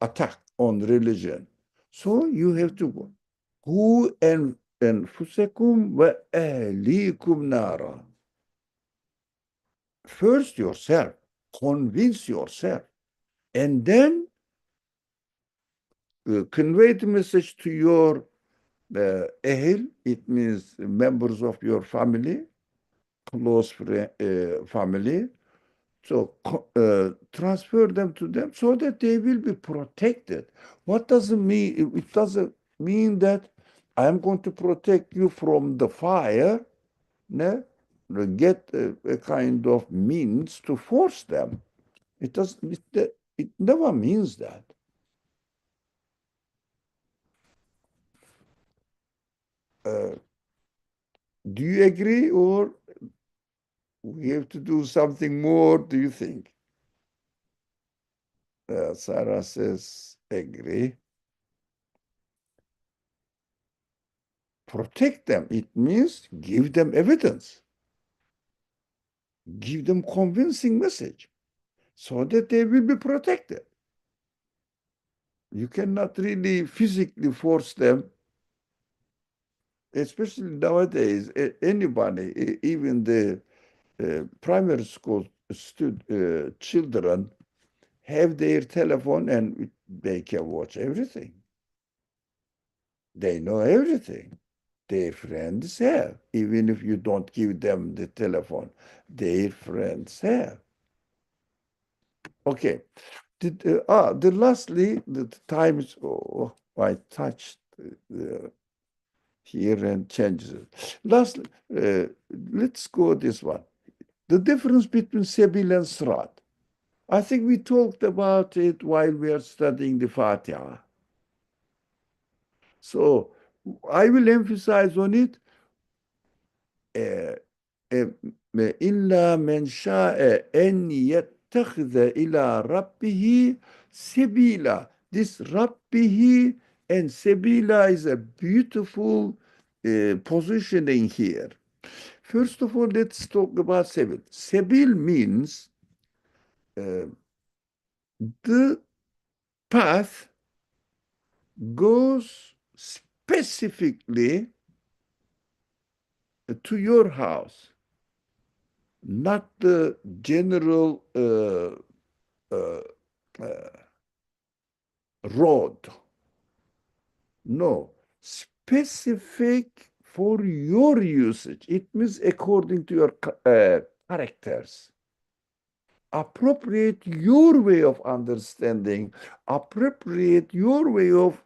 attack on religion. So you have to go. قوا أنفسكم وأهليكم نارا. First yourself, convince yourself, and then convey the message to your ahl. It means members of your family, close family. So transfer them to them so that they will be protected. What does it mean? It doesn't mean that I'm going to protect you from the fire. No? Get a kind of means to force them. It never means that. Do you agree, or we have to do something more, do you think? Sarah says, agree. Protect them. It means give them evidence. give them convincing message so that they will be protected. You cannot really physically force them, especially nowadays. Anybody, even the primary school children, have their telephone and they can watch everything. They know everything. Their friends have, even if you don't give them the telephone, their friends have. Okay. Lastly, the times, I touched here and changes it. Lastly, let's go this one. The difference between Sebil and Srat. I think we talked about it while we are studying the Fatiha. So I will emphasize on it. إلا من شاء أن يتخذ إلى ربه سبيلا. This ربه and Sebila is a beautiful positioning here. First of all, let's talk about Sebil. Sebil means the path goes specifically to your house, not the general road. No, specific for your usage. It means according to your characters. Appropriate your way of understanding, appropriate your way of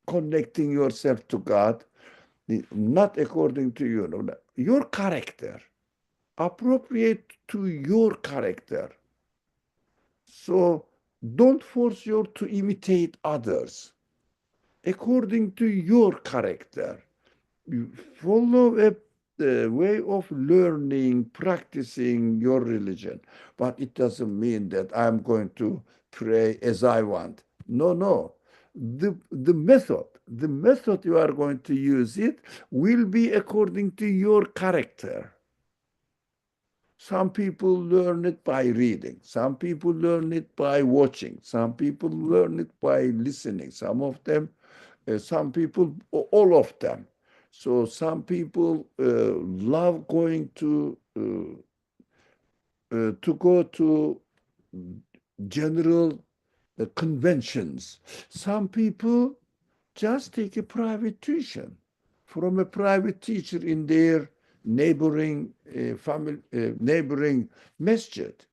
connecting yourself to God, not according to your character, appropriate to your character. So don't force you to imitate others. According to your character, you follow a way of learning, practicing your religion. But it doesn't mean that I'm going to pray as I want. No, no. The method you are going to use it will be according to your character. Some people learn it by reading. Some people learn it by watching. Some people learn it by listening. Some people, all of them. So some people love going to go to general conventions. Some people just take a private tuition from a private teacher in their neighboring neighboring masjid,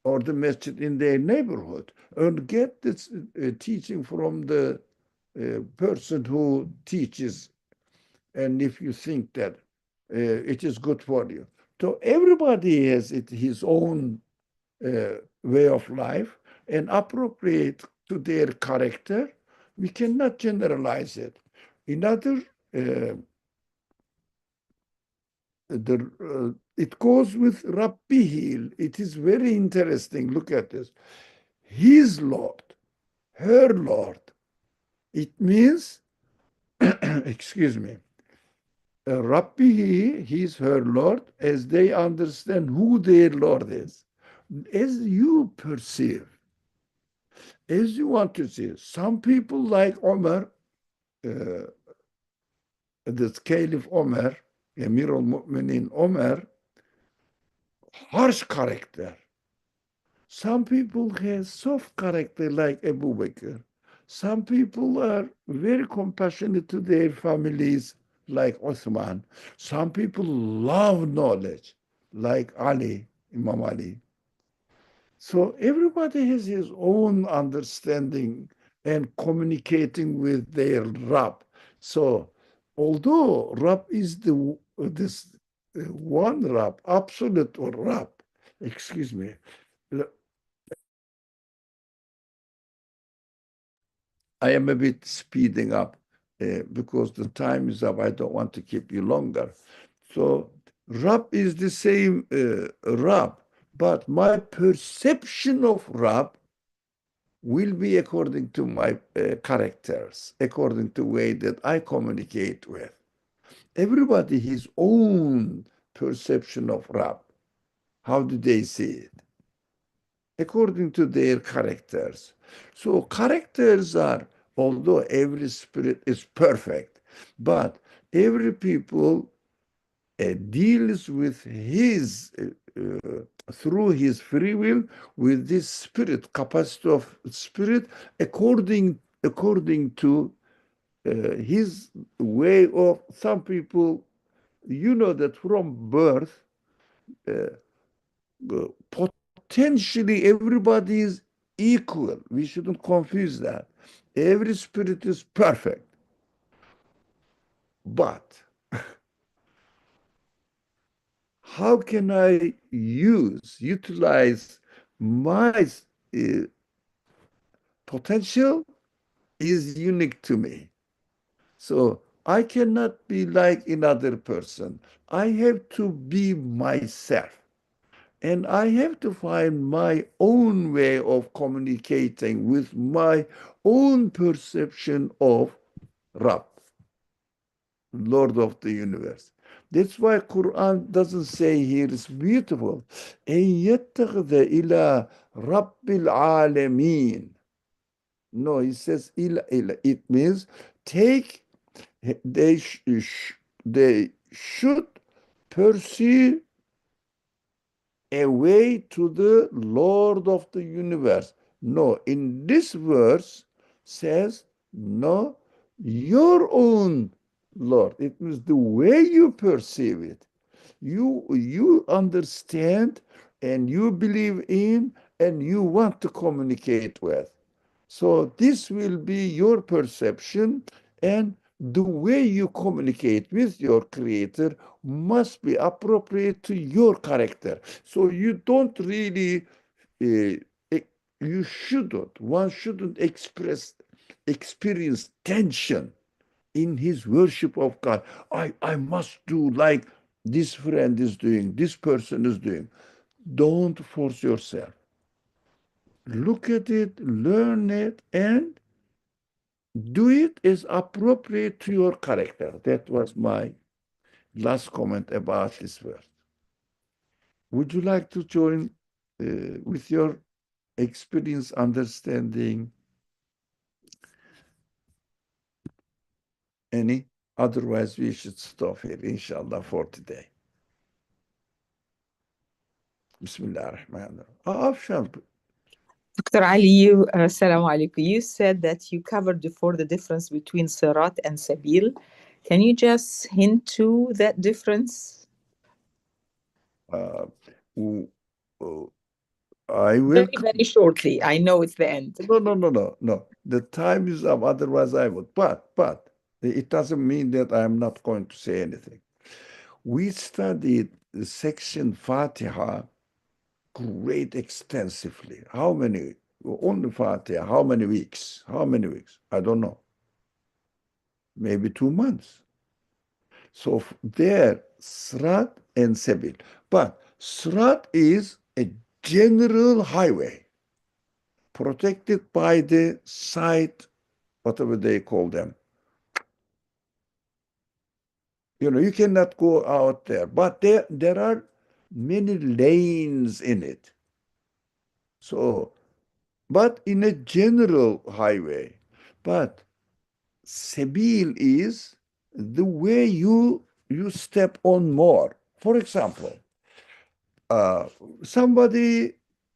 or the masjid in their neighborhood, and get this teaching from the person who teaches, and if you think that it is good for you. So everybody has his own way of life and appropriate to their character. We cannot generalize it. Another, it goes with Rabbihi. It is very interesting. Look at this. His Lord, her Lord. It means, excuse me, Rabbihi, he is her Lord, as they understand who their Lord is. As you perceive, as you want to see. Some people like Omar, the Caliph Omar, Emir al-Mu'minin Omar, harsh character. Some people have soft character like Abu Bakr. Some people are very compassionate to their families like Uthman. Some people love knowledge like Ali, Imam Ali. So everybody has his own understanding and communicating with their Rab. So although Rab is this one Rab, absolute Rab, excuse me, I am a bit speeding up because the time is up. I don't want to keep you longer. So Rab is the same Rab, but my perception of Rab will be according to my characters, according to the way that I communicate with. Everybody his own perception of Rab. How do they see it? According to their characters. So characters are, although every spirit is perfect, but every people deals with his through his free will with this spirit capacity of spirit according to his way of some people, that from birth potentially everybody is equal. We shouldn't confuse that. Every spirit is perfect, but how can I utilize my potential is unique to me. So I cannot be like another person. I have to be myself. And I have to find my own way of communicating with my own perception of Rab, Lord of the universe. That's why Quran doesn't say here, it's beautiful. أَن يَتَّخِذَ إِلَى رَبِّ الْعَالَمِينَ. No, he says ila. It means take. They should pursue a way to the Lord of the universe. No, in this verse says no, your own Lord. It means the way you perceive it. You understand and you believe in and you want to communicate with. So this will be your perception, and the way you communicate with your creator must be appropriate to your character. So you don't really, uh, one shouldn't experience tension in his worship of God. I must do like this friend is doing, this person is doing. Don't force yourself. Look at it, learn it, and do it as appropriate to your character. That was my last comment about this verse. Would you like to join with your experience, understanding, any? Otherwise, we should stop here, inshallah, for today. Bismillah ar-Rahman ar-Rahim. Dr. Ali, Assalamu alaikum. You said that you covered before the difference between Sirat and Sabil. Can you just hint to that difference? Uh, I will. Very, very shortly. I know it's the end. No. The time is up. Otherwise, I would. But it doesn't mean that I'm not going to say anything. We studied the section Fatiha great extensively. How many? Only Fatiha. How many weeks? I don't know. Maybe 2 months. So there, Srat and Sabil. But Srat is a general highway protected by the side, whatever they call them. You cannot go out there. But there are many lanes in it. So, but in a general highway. But Sabil is the way you step on more. For example, somebody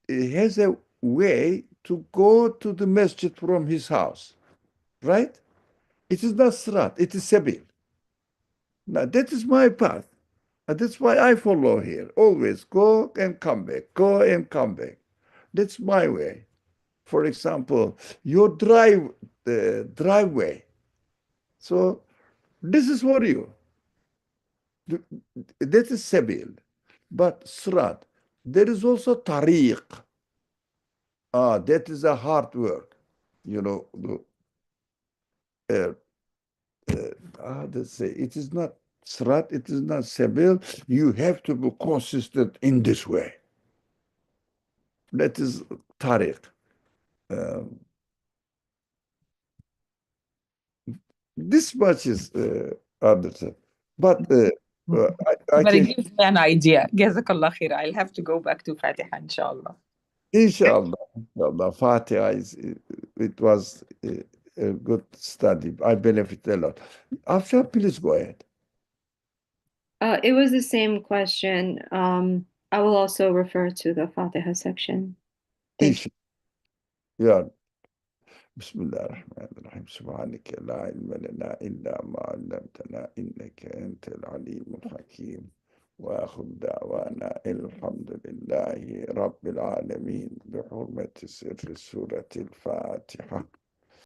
has a way to go to the masjid from his house, right? It is not Sirat, it is Sabil. Now, that is my path. And that's why I follow here. Always go and come back, go and come back. That's my way. For example, your driveway. So this is for you. That is Sabil. But Sirat, there is also Tariq. That is a hard work. Uh, let's say it is not Sirat, it is not Sabil. You have to be consistent in this way. That is Tariq. This much is understood. But I But it can, gives me an idea. Jazakallah khair. I'll have to go back to Fatiha, inshallah. inshallah, Fatiha it was a good study. I benefit a lot. After, please go ahead. It was the same question. I will also refer to the Fatiha section. Thank you. Yeah. بسم الله الرحمن الرحيم سبحانك لا علم لنا إلا ما علمتنا إنك أنت العليم الحكيم وآخر دعوانا الحمد لله رب العالمين بحرمة سر سورة الفاتحة.